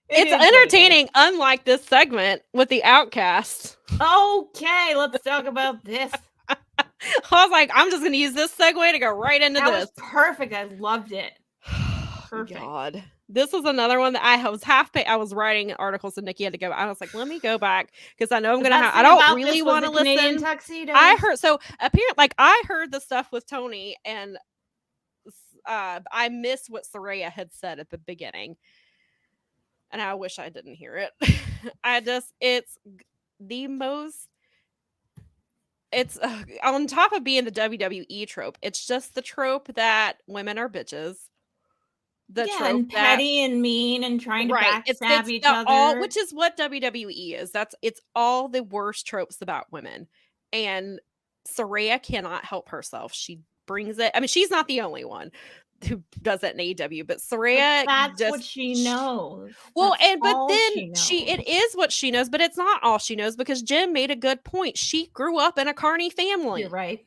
It's entertaining, unlike this segment with the Outcasts. Okay, let's talk about this. I was like, I'm just going to use this segue to go right into That this. was perfect. I loved it. Perfect. God. This was another one that I was I was writing articles and Nikki had to go. I was like, let me go back because I know I'm going to have, I don't really want to listen. Tuxedos. I heard, so apparently, like, I heard the stuff with Tony and I missed what Saraya had said at the beginning. And I wish I didn't hear it. It's the most, it's on top of being the WWE trope, it's just the trope that women are bitches. The trope and petty and mean and trying to backstab each other. Which is what WWE is. It's all the worst tropes about women. And Saraya cannot help herself. She brings it. I mean, she's not the only one who does it in AEW, but Saraya, that's what she knows. Well, it is what she knows, but it's not all she knows because Jim made a good point. She grew up in a carny family. You're right.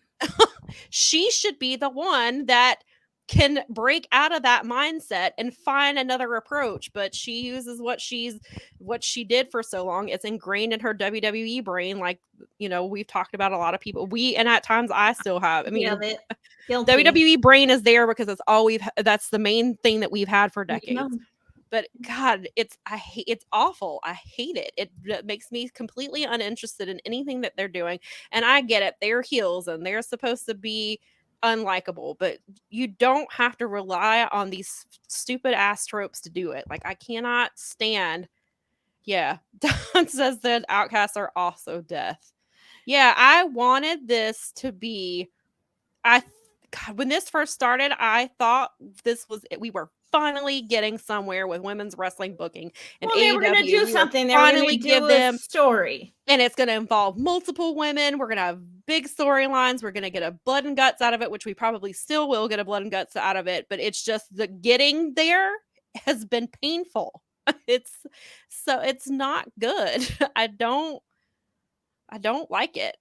She should be the one that can break out of that mindset and find another approach, but she uses what she did for so long. It's ingrained in her WWE brain. Like, we've talked about a lot of people. And at times I still have. I mean, WWE brain is there because it's all that's the main thing that we've had for decades. But God, it's awful. I hate it. It makes me completely uninterested in anything that they're doing. And I get it. They're heels and they're supposed to be unlikable, but you don't have to rely on these stupid ass tropes to do it. Like, I cannot stand. Yeah. Don says that Outcasts are also death. Yeah, I wanted this to be, God, when this first started, I thought we were finally getting somewhere with women's wrestling booking. And they were going to do something. They were going to give them story. And it's going to involve multiple women. We're going to have big storylines. We're going to get a blood and guts out of it, which we probably still will get a blood and guts out of it. But it's just the getting there has been painful. It's not good. I don't like it.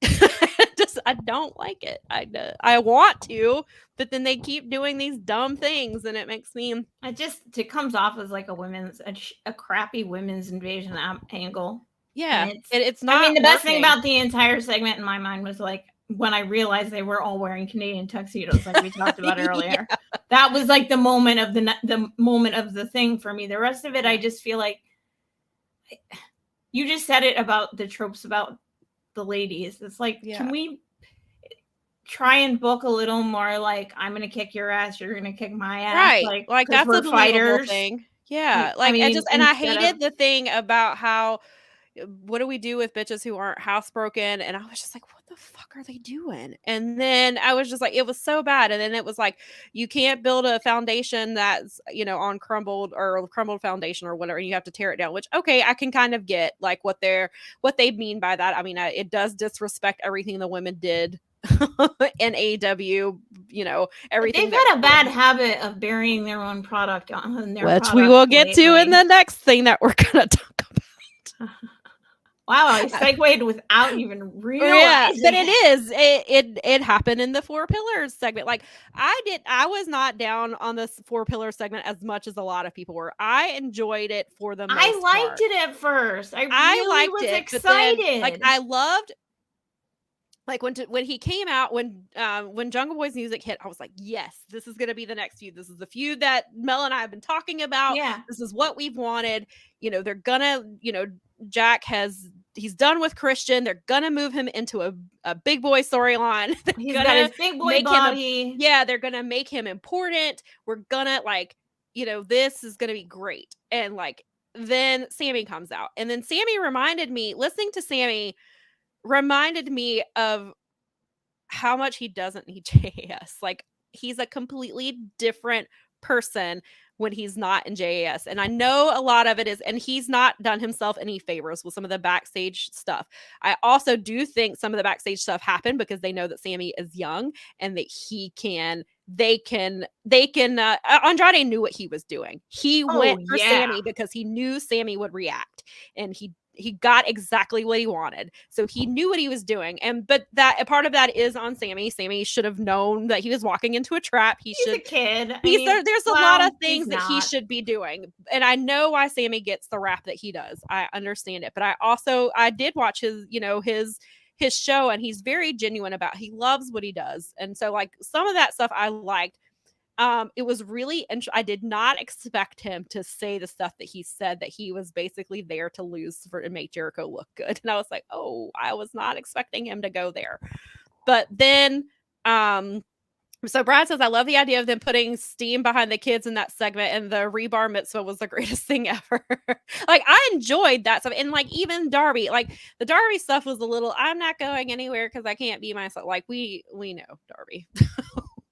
I don't like it. I want to, but then they keep doing these dumb things, and it makes me. It comes off as like a crappy women's invasion angle. Yeah, it's not. I mean, the best thing about the entire segment in my mind was like when I realized they were all wearing Canadian tuxedos, like we talked about earlier. Yeah. That was like the moment of the moment of the thing for me. The rest of it, I just feel like you just said it about the tropes about the ladies. It's like, can we try and book a little more like, I'm gonna kick your ass, you're gonna kick my ass, right? Like that's a fighters thing. Yeah, like I hated the thing about how, what do we do with bitches who aren't housebroken? And I was just like, what the fuck are they doing? And then I was just like, it was so bad. And then it was like, you can't build a foundation that's, on crumbled foundation or whatever. And you have to tear it down, which, okay, I can kind of get like what they mean by that. I mean, it does disrespect everything the women did in AEW, everything. They've had a bad habit of burying their own product on their which we will get to in the next thing that we're going to talk about. Wow, I segued without even realizing. But it is. It happened in the 4 Pillars segment. Like, I was not down on this 4 Pillars segment as much as a lot of people were. I enjoyed it for the most part. I liked it at first. I really was excited. Then, like, I loved. Like when he came out, when Jungle Boy's music hit, I was like, yes, this is going to be the next feud. This is the feud that Mel and I have been talking about. Yeah. This is what we've wanted. They're gonna, Jack he's done with Christian. They're gonna move him into a big boy storyline. He's got his big boy body. They're gonna make him important. We're gonna this is gonna be great. And like, then Sammy comes out, and then listening to Sammy reminded me of how much he doesn't need JAS. Like, he's a completely different person when he's not in JAS. And I know a lot of it is, and he's not done himself any favors with some of the backstage stuff. I also do think some of the backstage stuff happened because they know that Sammy is young and that they can Andrade knew what he was doing. He went for Sammy because he knew Sammy would react, and he got exactly what he wanted. So he knew what he was doing. But that a part of that is on Sammy. Sammy should have known that he was walking into a trap. He's a kid. There's a lot of things that he should be doing. And I know why Sammy gets the rap that he does. I understand it. But I did watch his show, and he's very genuine about, he loves what he does. And so like some of that stuff I liked. It was really I did not expect him to say the stuff that he said, that he was basically there to lose to make Jericho look good. And I was like, oh, I was not expecting him to go there. But then so Brad says, I love the idea of them putting steam behind the kids in that segment, and the rebar mitzvah was the greatest thing ever. Like, I enjoyed that stuff. And like, even Darby, like the Darby stuff was a little, I'm not going anywhere because I can't be myself. Like, we know Darby.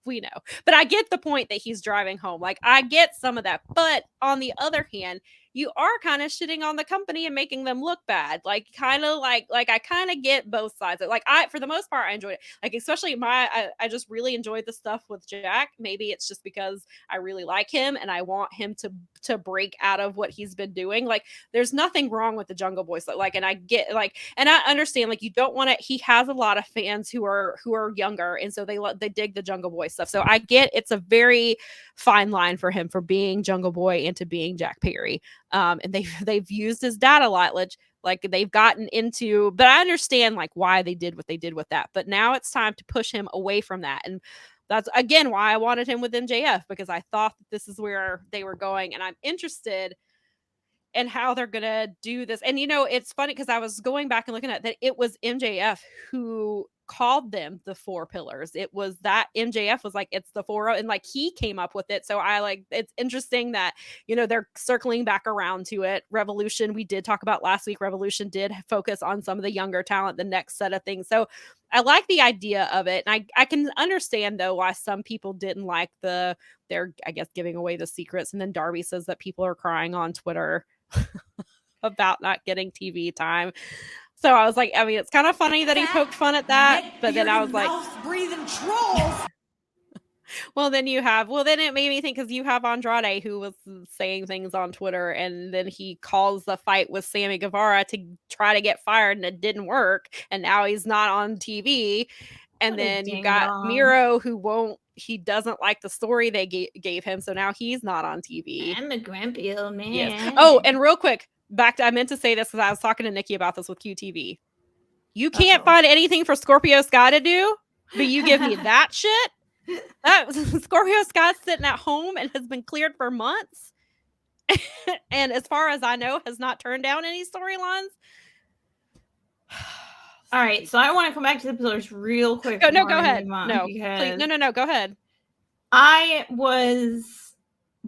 We know. But I get the point that he's driving home. Like, I get some of that. But on the other hand, you are kind of shitting on the company and making them look bad. Like, kind of like I kind of get both sides. Like, for the most part, I enjoyed it. Like, especially I just really enjoyed the stuff with Jack. Maybe it's just because I really like him and I want him to break out of what he's been doing. Like, there's nothing wrong with the Jungle Boy stuff. Like, and I get, like, and I understand, like, you don't want to, he has a lot of fans who are younger, and so they dig the Jungle Boy stuff. So I get it's a very fine line for him, for being Jungle Boy and to being Jack Perry. And they've used his dad a lot, like they've gotten into, but I understand like why they did what they did with that. But now it's time to push him away from that. And that's again why I wanted him with MJF, because I thought that this is where they were going, and I'm interested in how they're gonna do this. And it's funny because I was going back and looking at that, it was MJF who called them the 4 pillars. It was that MJF was like, it's the 4, and like he came up with it. So I like, it's interesting that they're circling back around to it. Revolution, we did talk about last week, Revolution did focus on some of the younger talent, the next set of things. So I like the idea of it. And I can understand though why some people didn't like they're I guess giving away the secrets. And then Darby says that people are crying on Twitter about not getting TV time. So I was like, I mean, it's kind of funny that he poked fun at that, but then I was like, breathing trolls. then it made me think, because you have Andrade who was saying things on Twitter, and then he calls the fight with Sammy Guevara to try to get fired, and it didn't work, and now he's not on TV. And then you got Miro he doesn't like the story they gave him, so now he's not on TV. I'm a grumpy old man. Yes. Oh, and real quick, I meant to say this because I was talking to Nikki about this with QTV. You can't find anything for Scorpio Sky to do, but you give me that shit? That Scorpio Sky's sitting at home and has been cleared for months. And as far as I know, has not turned down any storylines. All right, so I want to come back to the pillars real quick. Go ahead. No, please, no, go ahead. I was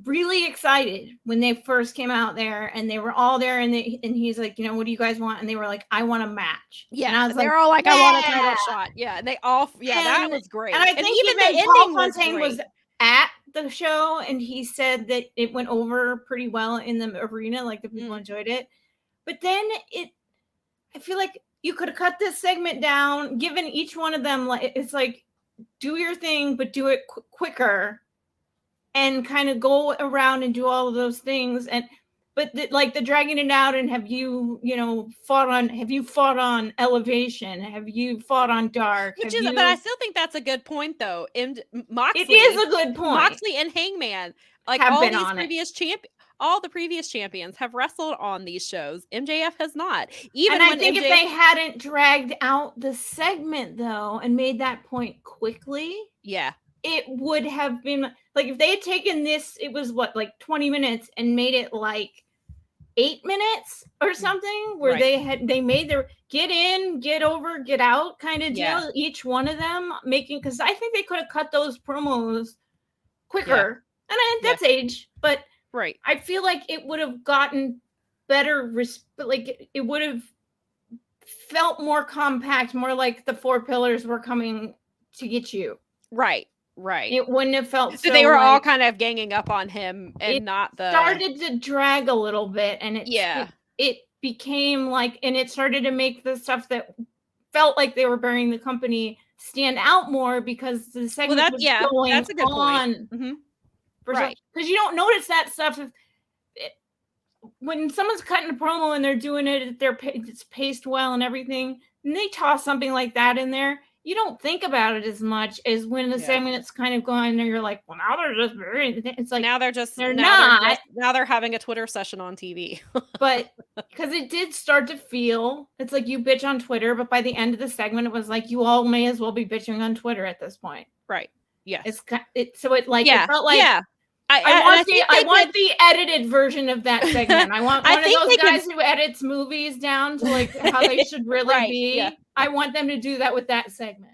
really excited when they first came out there, and they were all there, and he's like, what do you guys want? And they were like, I want a match. Yeah, and I was they're all like, I want a title shot. Yeah, and they all, that was great. And I think even the ending Paul Fontaine was at the show, and he said that it went over pretty well in the arena, like the people enjoyed it. But then I feel like you could have cut this segment down, given each one of them, like, it's like, do your thing, but do it quicker, and kind of go around and do all of those things. But the dragging it out, and have you fought on Elevation? Have you fought on Dark? But I still think that's a good point though. And Moxley, it is a good point. Moxley and Hangman, like all the previous champions have wrestled on these shows. MJF has not. And I think if they hadn't dragged out the segment though and made that point quickly, it would have been like, if they had taken this, it was like 20 minutes, and made it like 8 minutes or something, where they made their get in, get over, get out kind of deal. Each one of them because I think they could have cut those promos quicker. And that's age, but I feel like it would have gotten better, like it would have felt more compact, more like the 4 pillars were coming to get you. Right. It wouldn't have felt so they were all kind of ganging up on him, and not the started to drag a little bit, and it became like, and it started to make the stuff that felt like they were burying the company stand out more, because the segment was going that's a good on. Point. Because you don't notice that stuff when someone's cutting a promo and they're doing it, it's paced well and everything, and they toss something like that in there, you don't think about it as much as when the segment's kind of going and you're like, well, now they're just very, it's like, now they're having a Twitter session on TV. But because it did start to feel, it's like you bitch on Twitter, but by the end of the segment, it was like, you all may as well be bitching on Twitter at this point. Right. Yes. It felt like, I want the edited version of that segment. I want one of those guys who edits movies down to like how they should really be. Yeah. I want them to do that with that segment.